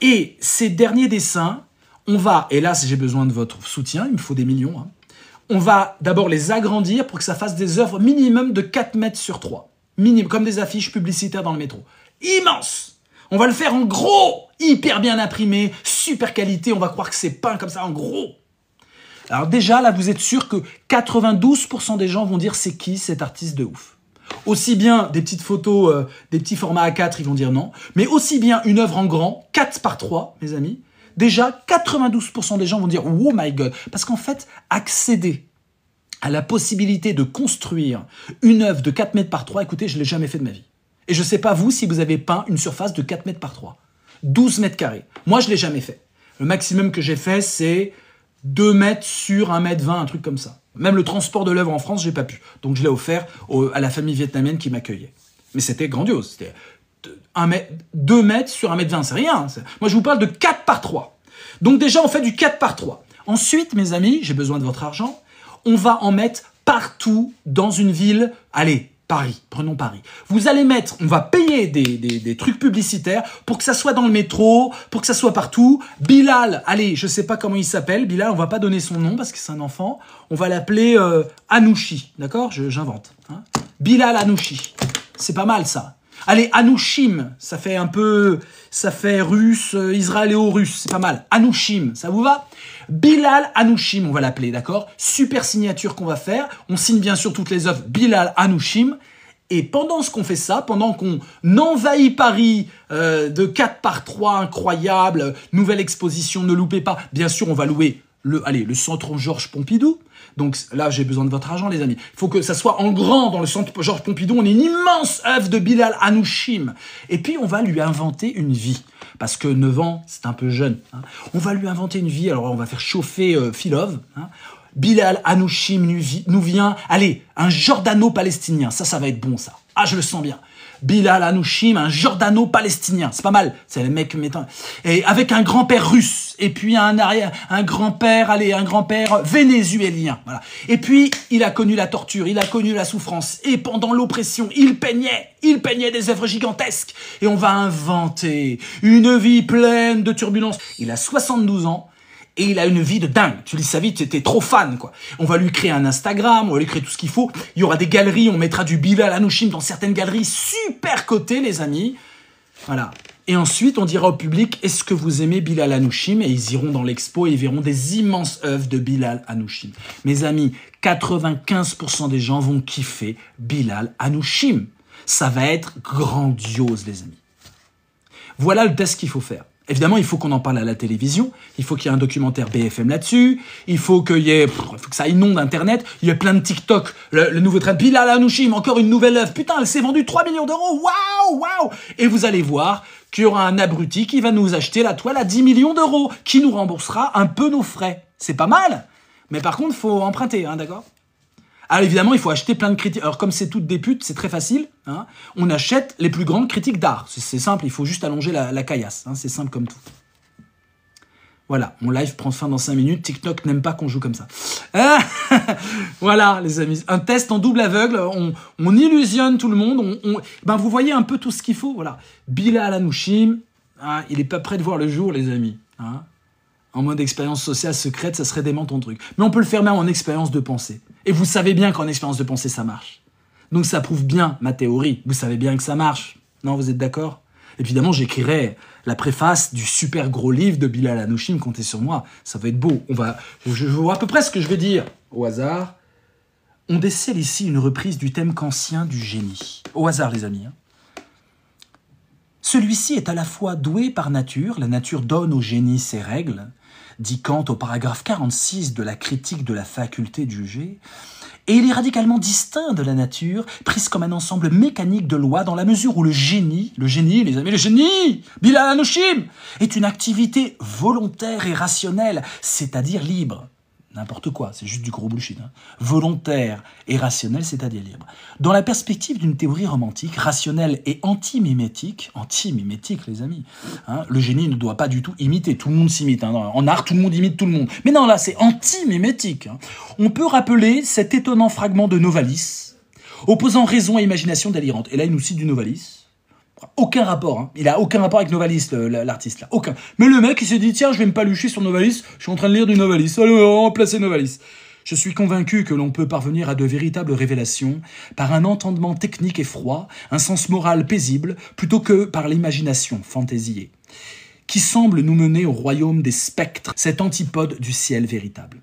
Et ces derniers dessins, on va, et là, si j'ai besoin de votre soutien, il me faut des millions, hein, on va d'abord les agrandir pour que ça fasse des œuvres minimum de 4 mètres sur 3. Minimum, comme des affiches publicitaires dans le métro. Immense! On va le faire en gros, hyper bien imprimé, super qualité, on va croire que c'est peint comme ça en gros. Alors déjà, là, vous êtes sûr que 92% des gens vont dire c'est qui cet artiste de ouf. Aussi bien des petites photos, des petits formats A4, ils vont dire non, mais aussi bien une œuvre en grand, 4 par 3, mes amis, déjà 92% des gens vont dire oh my god, parce qu'en fait, accéder à la possibilité de construire une œuvre de 4 mètres par 3, écoutez, je ne l'ai jamais fait de ma vie. Et je ne sais pas vous si vous avez peint une surface de 4 mètres par 3. 12 mètres carrés. Moi, je ne l'ai jamais fait. Le maximum que j'ai fait, c'est 2 mètres sur 1 mètre 20, un truc comme ça. Même le transport de l'œuvre en France, j'ai pas pu. Donc je l'ai offert à la famille vietnamienne qui m'accueillait. Mais c'était grandiose. C'était 2 mètres sur 1 mètre 20, c'est rien. Moi, je vous parle de 4 par 3. Donc déjà, on fait du 4 par 3. Ensuite, mes amis, j'ai besoin de votre argent. On va en mettre partout dans une ville. Allez, Paris, prenons Paris. Vous allez mettre, on va payer des trucs publicitaires pour que ça soit dans le métro, pour que ça soit partout. Bilal, allez, je sais pas comment il s'appelle, Bilal, on va pas donner son nom parce que c'est un enfant. On va l'appeler Anouchi, d'accord? J'invente. Hein. Bilal Anouchi. C'est pas mal ça. Allez, Anouchim, ça fait russe, israélo-russe, c'est pas mal. Anouchim, ça vous va? Bilal Anouchim, on va l'appeler, d'accord? Super signature qu'on va faire. On signe bien sûr toutes les œuvres Bilal Anouchim. Et pendant ce qu'on fait ça, pendant qu'on envahit Paris de 4 par 3, incroyable, nouvelle exposition, ne loupez pas. Bien sûr, on va louer le centre Georges Pompidou. Donc là, j'ai besoin de votre argent, les amis. Il faut que ça soit en grand dans le centre Georges Pompidou. On a une immense œuvre de Bilal Anouchim. Et puis, on va lui inventer une vie. Parce que 9 ans, c'est un peu jeune. Hein. On va lui inventer une vie. Alors, on va faire chauffer Philov. Hein. Bilal Anouchim nous vient... Allez, un Jordano-palestinien. Ça va être bon, ça. Ah, je le sens bien. Bilal Anouchim, un Jordano-palestinien. C'est pas mal. C'est le mec mettant... Et avec un grand-père russe. Et puis un grand-père vénézuélien. Voilà. Et puis, il a connu la torture, il a connu la souffrance. Et pendant l'oppression, il peignait des œuvres gigantesques. Et on va inventer une vie pleine de turbulences. Il a 72 ans. Et il a une vie de dingue. Tu lis sa vie, tu étais trop fan, quoi. On va lui créer un Instagram, on va lui créer tout ce qu'il faut. Il y aura des galeries, on mettra du Bilal Anouchim dans certaines galeries super cotées, les amis. Voilà. Et ensuite, on dira au public, est-ce que vous aimez Bilal Anouchim? Et ils iront dans l'expo et ils verront des immenses œuvres de Bilal Anouchim. Mes amis, 95% des gens vont kiffer Bilal Anouchim. Ça va être grandiose, les amis. Voilà le test qu'il faut faire. Évidemment, il faut qu'on en parle à la télévision. Il faut qu'il y ait un documentaire BFM là-dessus. Il faut que ça inonde Internet. Il y a plein de TikTok. Le nouveau train de Bilal Anouchim, encore une nouvelle œuvre. Putain, elle s'est vendue 3 millions d'euros. Waouh, waouh. Et vous allez voir qu'il y aura un abruti qui va nous acheter la toile à 10 millions d'euros, qui nous remboursera un peu nos frais. C'est pas mal, mais par contre, il faut emprunter, hein, d'accord? Alors évidemment, il faut acheter plein de critiques. Alors comme c'est toutes des putes, c'est très facile. Hein, on achète les plus grandes critiques d'art. C'est simple, il faut juste allonger la caillasse. Hein, c'est simple comme tout. Voilà, mon live prend fin dans 5 minutes. TikTok n'aime pas qu'on joue comme ça. Ah voilà, les amis. Un test en double aveugle. On illusionne tout le monde. Ben, vous voyez un peu tout ce qu'il faut. Voilà. Bilal Hanoutchim, hein, il n'est pas prêt de voir le jour, les amis. Hein. En mode expérience sociale secrète, ça serait dément ton truc. Mais on peut le faire même en expérience de pensée. Et vous savez bien qu'en expérience de pensée, ça marche. Donc ça prouve bien ma théorie. Vous savez bien que ça marche. Non, vous êtes d'accord? Évidemment, j'écrirai la préface du super gros livre de Bilal Hanoutchim, comptez sur moi. Ça va être beau. Je vois à peu près ce que je vais dire. Au hasard. On décèle ici une reprise du thème kantien du génie. Au hasard, les amis. Hein. Celui-ci est à la fois doué par nature, la nature donne au génie ses règles, dit Kant au paragraphe 46 de la critique de la faculté de juger, et il est radicalement distinct de la nature, prise comme un ensemble mécanique de lois dans la mesure où le génie, les amis, le génie, Bilal Hanoutchim, est une activité volontaire et rationnelle, c'est-à-dire libre. N'importe quoi, c'est juste du gros bullshit. Hein. Volontaire et rationnel, c'est-à-dire libre. Dans la perspective d'une théorie romantique, rationnelle et anti-mimétique, les amis, hein, le génie ne doit pas du tout imiter, tout le monde s'imite. Hein. En art, tout le monde imite tout le monde. Mais non, là, c'est anti-mimétique. Hein. On peut rappeler cet étonnant fragment de Novalis, opposant raison et imagination délirante. Et là, il nous cite du Novalis. Aucun rapport, hein. Il a aucun rapport avec Novalis, l'artiste là, aucun. Mais le mec, il s'est dit, tiens, je vais me palucher sur Novalis, je suis en train de lire du Novalis, allez, on va remplacer Novalis. Je suis convaincu que l'on peut parvenir à de véritables révélations par un entendement technique et froid, un sens moral paisible, plutôt que par l'imagination fantaisiée, qui semble nous mener au royaume des spectres, cet antipode du ciel véritable.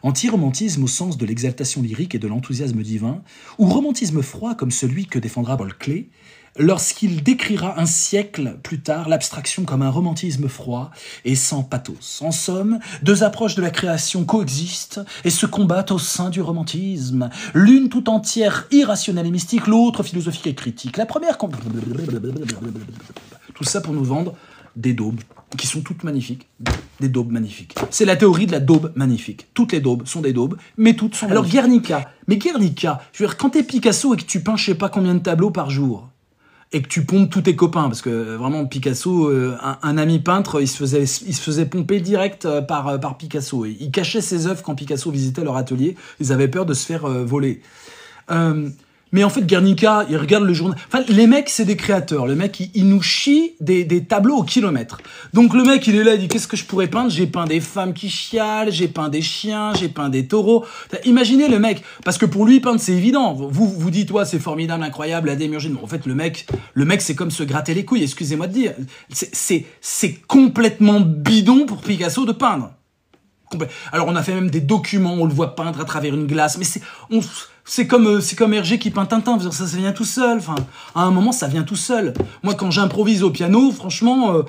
Anti-romantisme au sens de l'exaltation lyrique et de l'enthousiasme divin, ou romantisme froid comme celui que défendra Bolclé, lorsqu'il décrira un siècle plus tard l'abstraction comme un romantisme froid et sans pathos. En somme, deux approches de la création coexistent et se combattent au sein du romantisme. L'une tout entière irrationnelle et mystique, l'autre philosophique et critique. La première... Tout ça pour nous vendre des daubes, qui sont toutes magnifiques. Des daubes magnifiques. C'est la théorie de la daube magnifique. Toutes les daubes sont des daubes, mais toutes sont magnifiques. Alors Guernica, je veux dire, quand t'es Picasso et que tu peins je sais pas combien de tableaux par jour, et que tu pompes tous tes copains, parce que vraiment Picasso, un ami peintre, il se faisait pomper direct par Picasso. Et il cachait ses œuvres quand Picasso visitait leur atelier, ils avaient peur de se faire voler. Mais en fait, Guernica, il regarde le journal. Enfin, les mecs, c'est des créateurs. Le mec, il nous chie des tableaux au kilomètre. Donc le mec, il est là, il dit, qu'est-ce que je pourrais peindre? J'ai peint des femmes qui chialent, j'ai peint des chiens, j'ai peint des taureaux. Imaginez le mec, parce que pour lui, peindre, c'est évident. Vous dites, toi, c'est formidable, incroyable, la démiurgine. En fait, le mec, c'est comme se gratter les couilles, excusez-moi de dire. C'est complètement bidon pour Picasso de peindre. Alors on a fait même des documents, on le voit peindre à travers une glace, mais c'est comme Hergé qui peint Tintin, ça vient tout seul. Enfin, à un moment, ça vient tout seul. Moi, quand j'improvise au piano, franchement,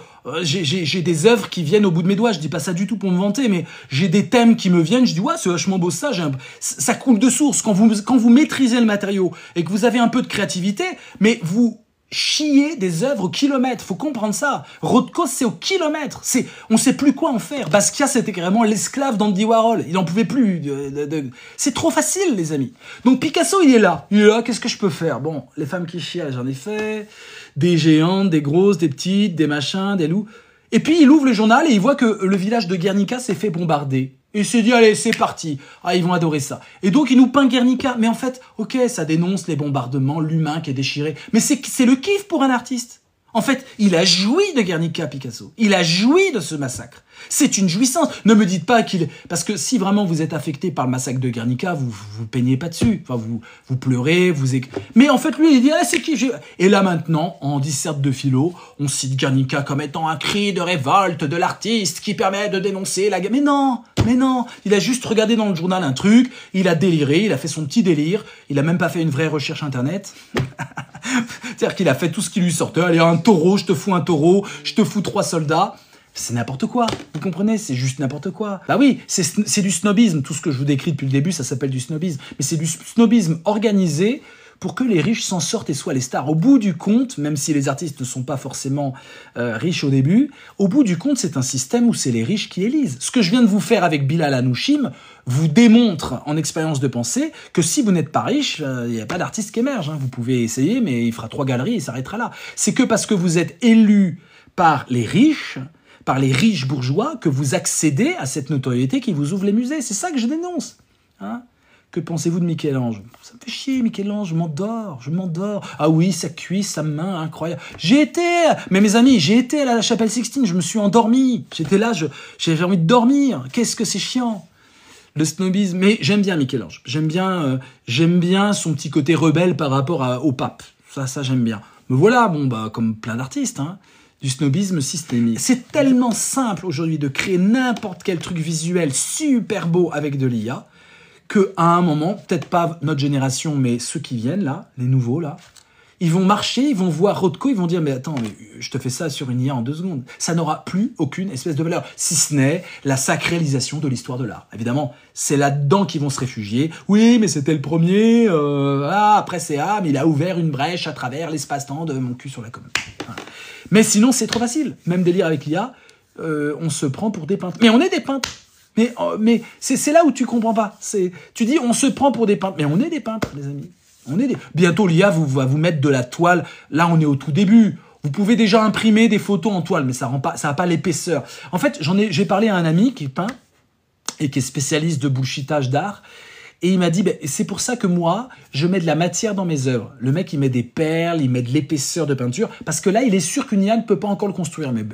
j'ai des œuvres qui viennent au bout de mes doigts. Je dis pas ça du tout pour me vanter, mais j'ai des thèmes qui me viennent. Je dis, ouais, c'est vachement beau ça. Ça coule de source. Quand vous maîtrisez le matériau et que vous avez un peu de créativité, mais vous chier des œuvres au kilomètre, faut comprendre ça. Rothko, c'est au kilomètre. On sait plus quoi en faire. Basquiat, c'était carrément l'esclave d'Andy Warhol. Il en pouvait plus. C'est trop facile, les amis. Donc Picasso, il est là. Qu'est-ce que je peux faire? Bon, les femmes qui chialent, j'en ai fait. Des géantes, des grosses, des petites, des machins, des loups. Et puis il ouvre le journal et il voit que le village de Guernica s'est fait bombarder. Et il s'est dit, allez, c'est parti. Ah, ils vont adorer ça. Et donc, il nous peint Guernica. Mais en fait, ok, ça dénonce les bombardements, l'humain qui est déchiré. Mais c'est le kiff pour un artiste. En fait, il a joui de Guernica, Picasso. Il a joui de ce massacre. C'est une jouissance. Ne me dites pas qu'il... Parce que si vraiment vous êtes affecté par le massacre de Guernica, vous peignez pas dessus. Enfin, vous pleurez, Mais en fait, lui, il dit, ah, c'est qui? Et là, maintenant, en disserte de philo, on cite Guernica comme étant un cri de révolte de l'artiste qui permet de dénoncer la guerre. Mais non. Il a juste regardé dans le journal un truc, il a déliré, il a fait son petit délire, il a même pas fait une vraie recherche internet. C'est-à-dire qu'il a fait tout ce qui lui sortait. Allez, un taureau, je te fous un taureau, je te fous 3 soldats. C'est n'importe quoi, vous comprenez? C'est juste n'importe quoi. Bah oui, c'est du snobisme. Tout ce que je vous décris depuis le début, ça s'appelle du snobisme. Mais c'est du snobisme organisé pour que les riches s'en sortent et soient les stars. Au bout du compte, même si les artistes ne sont pas forcément riches au début, au bout du compte, c'est un système où c'est les riches qui élisent. Ce que je viens de vous faire avec Bilal Hanochim vous démontre en expérience de pensée que si vous n'êtes pas riche, il n'y a pas d'artiste qui émerge. Hein. Vous pouvez essayer, mais il fera 3 galeries et il s'arrêtera là. C'est que parce que vous êtes élu par les riches bourgeois, que vous accédez à cette notoriété qui vous ouvre les musées. C'est ça que je dénonce. Hein. Que pensez-vous de Michel-Ange? Ça me fait chier, Michel-Ange, je m'endors. Ah oui, sa cuisse, sa main, incroyable. Mais mes amis, j'ai été à la Chapelle Sixtine, je me suis endormi. J'étais là, j'avais envie de dormir. Qu'est-ce que c'est chiant. Le snobisme, mais j'aime bien Michel-Ange. J'aime bien son petit côté rebelle par rapport au pape. Ça j'aime bien. Mais voilà, comme plein d'artistes, hein, du snobisme systémique. C'est tellement simple aujourd'hui de créer n'importe quel truc visuel super beau avec de l'IA qu'à un moment, peut-être pas notre génération, mais ceux qui viennent là, les nouveaux là, ils vont marcher, ils vont voir Rothko, ils vont dire « Mais attends, je te fais ça sur une IA en 2 secondes. » Ça n'aura plus aucune espèce de valeur, si ce n'est la sacralisation de l'histoire de l'art. Évidemment, c'est là-dedans qu'ils vont se réfugier. Oui, mais c'était le premier. Après c'est mais il a ouvert une brèche à travers l'espace-temps de mon cul sur la commode. Voilà. Mais sinon, c'est trop facile. Même délire avec l'IA, on se prend pour des peintres. Mais on est des peintres. Mais c'est là où tu comprends pas. Tu dis on se prend pour des peintres. Mais on est des peintres, les amis. Bientôt, l'IA va vous mettre de la toile. Là, on est au tout début. Vous pouvez déjà imprimer des photos en toile, mais ça n'a pas l'épaisseur. En fait, j'ai parlé à un ami qui peint et qui est spécialiste de bullshitage d'art. Et il m'a dit, c'est pour ça que moi, je mets de la matière dans mes œuvres. Le mec, il met des perles, il met de l'épaisseur de peinture, parce que là, il est sûr qu'une IA ne peut pas encore le construire. Mais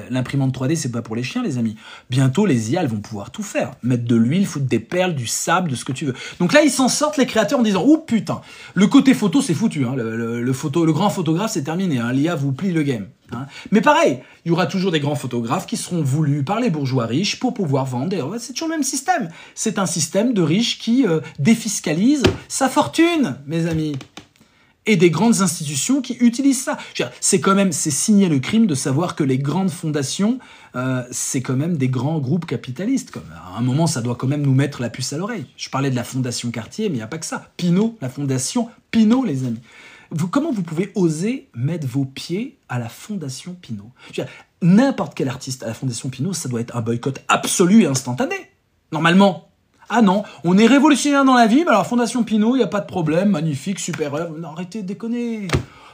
l'imprimante 3D, c'est pas pour les chiens, les amis. Bientôt, les IA, elles vont pouvoir tout faire. Mettre de l'huile, foutre des perles, du sable, de ce que tu veux. Donc là, ils s'en sortent, les créateurs, en disant, oh putain, le côté photo, c'est foutu. Hein. Le grand photographe, c'est terminé. Hein. L'IA vous plie le game. Hein. Mais pareil, il y aura toujours des grands photographes qui seront voulus par les bourgeois riches pour pouvoir vendre. C'est toujours le même système. C'est un système de riches qui défiscalise sa fortune, mes amis. Et des grandes institutions qui utilisent ça. C'est signer le crime de savoir que les grandes fondations, c'est quand même des grands groupes capitalistes. À un moment, ça doit quand même nous mettre la puce à l'oreille. Je parlais de la Fondation Cartier, mais il n'y a pas que ça. Pinault, la Fondation Pinault, les amis. Comment vous pouvez oser mettre vos pieds à la Fondation Pinault? N'importe quel artiste à la Fondation Pinault, ça doit être un boycott absolu et instantané. Normalement. Ah non, on est révolutionnaire dans la vie, mais alors Fondation Pinault, il n'y a pas de problème, magnifique, super œuvre. Non, arrêtez de déconner.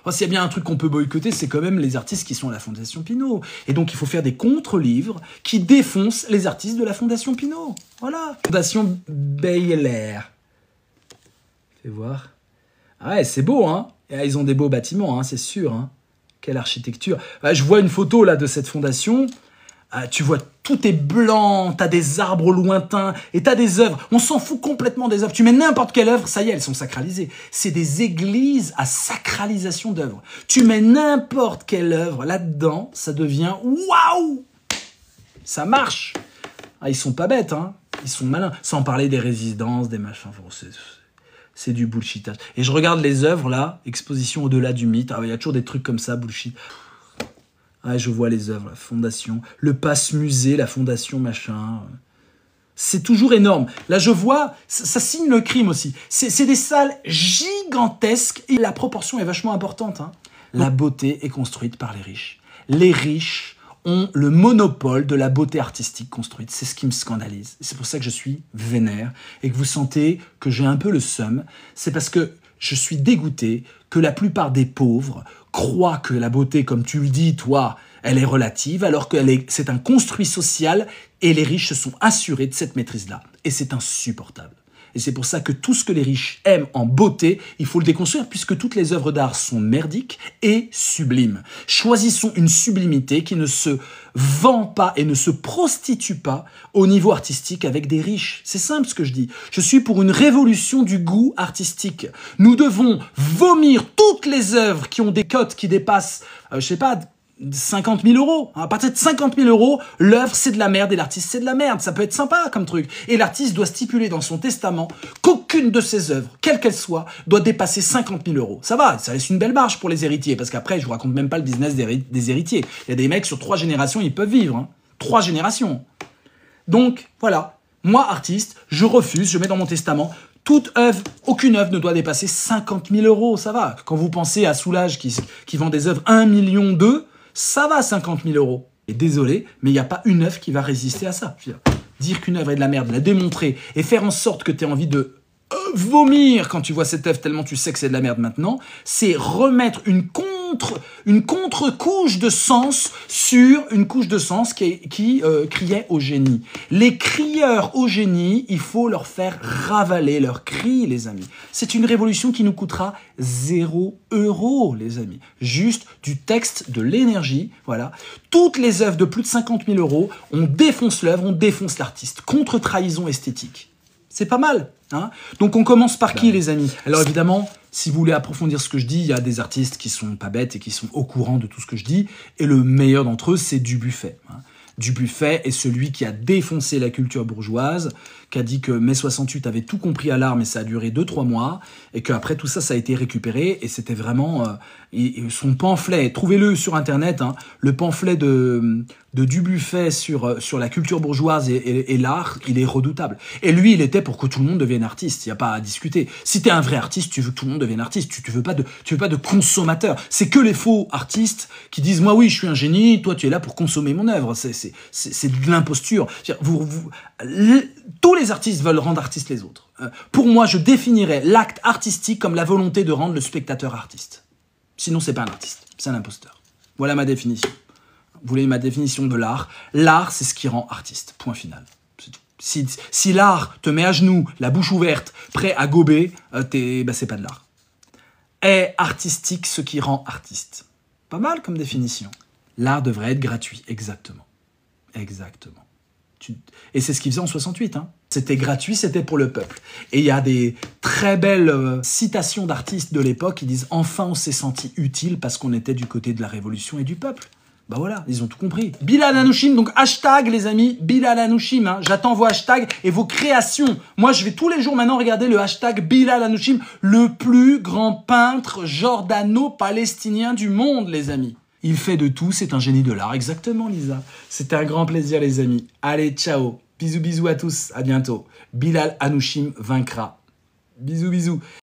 S'il y a bien un truc qu'on peut boycotter, c'est quand même les artistes qui sont à la Fondation Pinault. Et donc, il faut faire des contre-livres qui défoncent les artistes de la Fondation Pinault. Voilà. Fondation Bayer. Fais voir. Ah ouais, c'est beau, hein. Ils ont des beaux bâtiments, hein, c'est sûr. Hein. Quelle architecture. Je vois une photo là de cette fondation. Tu vois, tout est blanc, t'as des arbres lointains, et t'as des œuvres. On s'en fout complètement des œuvres. Tu mets n'importe quelle œuvre, ça y est, elles sont sacralisées. C'est des églises à sacralisation d'œuvres. Tu mets n'importe quelle œuvre là-dedans, ça devient waouh! Ça marche. Ils sont pas bêtes, hein. Ils sont malins. Sans parler des résidences, des machins. C'est du bullshitage. Et je regarde les œuvres là, exposition au-delà du mythe. Il y a toujours des trucs comme ça, bullshit. Je vois les œuvres, la fondation, le passe musée, la fondation machin. C'est toujours énorme. Là, je vois, ça signe le crime aussi. C'est des salles gigantesques et la proportion est vachement importante. Hein. La beauté est construite par les riches. Les riches ont le monopole de la beauté artistique construite. C'est ce qui me scandalise. C'est pour ça que je suis vénère et que vous sentez que j'ai un peu le seum. C'est parce que je suis dégoûté que la plupart des pauvres croient que la beauté, comme tu le dis, toi, elle est relative, alors que c'est un construit social et les riches se sont assurés de cette maîtrise-là. Et c'est insupportable. Et c'est pour ça que tout ce que les riches aiment en beauté, il faut le déconstruire puisque toutes les œuvres d'art sont merdiques et sublimes. Choisissons une sublimité qui ne se vend pas et ne se prostitue pas au niveau artistique avec des riches. C'est simple ce que je dis. Je suis pour une révolution du goût artistique. Nous devons vomir toutes les œuvres qui ont des cotes qui dépassent, 50 000 euros. À partir de 50 000 euros, l'œuvre, c'est de la merde et l'artiste, c'est de la merde. Ça peut être sympa comme truc. Et l'artiste doit stipuler dans son testament qu'aucune de ses œuvres, quelle qu'elle soit, doit dépasser 50 000 euros. Ça va, ça laisse une belle marge pour les héritiers. Parce qu'après, je vous raconte même pas le business des héritiers. Il y a des mecs sur 3 générations, ils peuvent vivre. Hein. 3 générations. Donc, voilà. Moi, artiste, je refuse, je mets dans mon testament Toute œuvre, aucune œuvre ne doit dépasser 50 000 euros, ça va. Quand vous pensez à Soulage qui vend des œuvres 1,2 million, ça va 50 000 euros. Et désolé, mais il n'y a pas une œuvre qui va résister à ça. Je veux dire qu'une œuvre est de la merde, la démontrer et faire en sorte que tu aies envie de vomir quand tu vois cette œuvre tellement tu sais que c'est de la merde maintenant, c'est remettre une contre-couche de sens sur une couche de sens qui criait au génie. Les crieurs au génie, il faut leur faire ravaler leurs cris, les amis. C'est une révolution qui nous coûtera 0 €, les amis. Juste du texte, de l'énergie, voilà. Toutes les œuvres de plus de 50 000 €, on défonce l'œuvre, on défonce l'artiste. Contre-trahison esthétique. C'est pas mal, hein. Donc on commence par qui, les amis? Alors évidemment, si vous voulez approfondir ce que je dis, il y a des artistes qui sont pas bêtes et qui sont au courant de tout ce que je dis. Et le meilleur d'entre eux, c'est Dubuffet. Dubuffet est celui qui a défoncé la culture bourgeoise, qui a dit que mai 68 avait tout compris à l'art, mais ça a duré 2-3 mois, et qu'après tout ça, ça a été récupéré, et c'était vraiment son pamphlet, trouvez-le sur Internet, hein, le pamphlet de Dubuffet sur la culture bourgeoise et l'art, il est redoutable. Et lui, il était pour que tout le monde devienne artiste, il n'y a pas à discuter. Si tu es un vrai artiste, tu veux que tout le monde devienne artiste, tu veux pas de consommateur. C'est que les faux artistes qui disent « Moi, oui, je suis un génie, toi, tu es là pour consommer mon œuvre ». C'est de l'imposture. Tous les artistes veulent rendre artistes les autres. Pour moi, je définirais l'acte artistique comme la volonté de rendre le spectateur artiste. Sinon, c'est pas un artiste, c'est un imposteur. Voilà ma définition. Vous voulez ma définition de l'art? L'art, c'est ce qui rend artiste. Point final. Si l'art te met à genoux, la bouche ouverte, prêt à gober, c'est pas de l'art. Est artistique ce qui rend artiste. Pas mal comme définition. L'art devrait être gratuit, exactement. Exactement. Et c'est ce qu'ils faisaient en 68. Hein. C'était gratuit, c'était pour le peuple. Et il y a des très belles citations d'artistes de l'époque qui disent « Enfin, on s'est senti utile parce qu'on était du côté de la révolution et du peuple. » Bah voilà, ils ont tout compris. Bilal Hanochim, donc hashtag les amis, Bilal Hanochim. Hein. J'attends vos hashtags et vos créations. Moi, je vais tous les jours maintenant regarder le hashtag Bilal Hanochim, le plus grand peintre jordano-palestinien du monde, les amis. Il fait de tout, c'est un génie de l'art. Exactement, Lisa. C'était un grand plaisir, les amis. Allez, ciao. Bisous, bisous à tous. À bientôt. Bilal Hanochim vaincra. Bisous, bisous.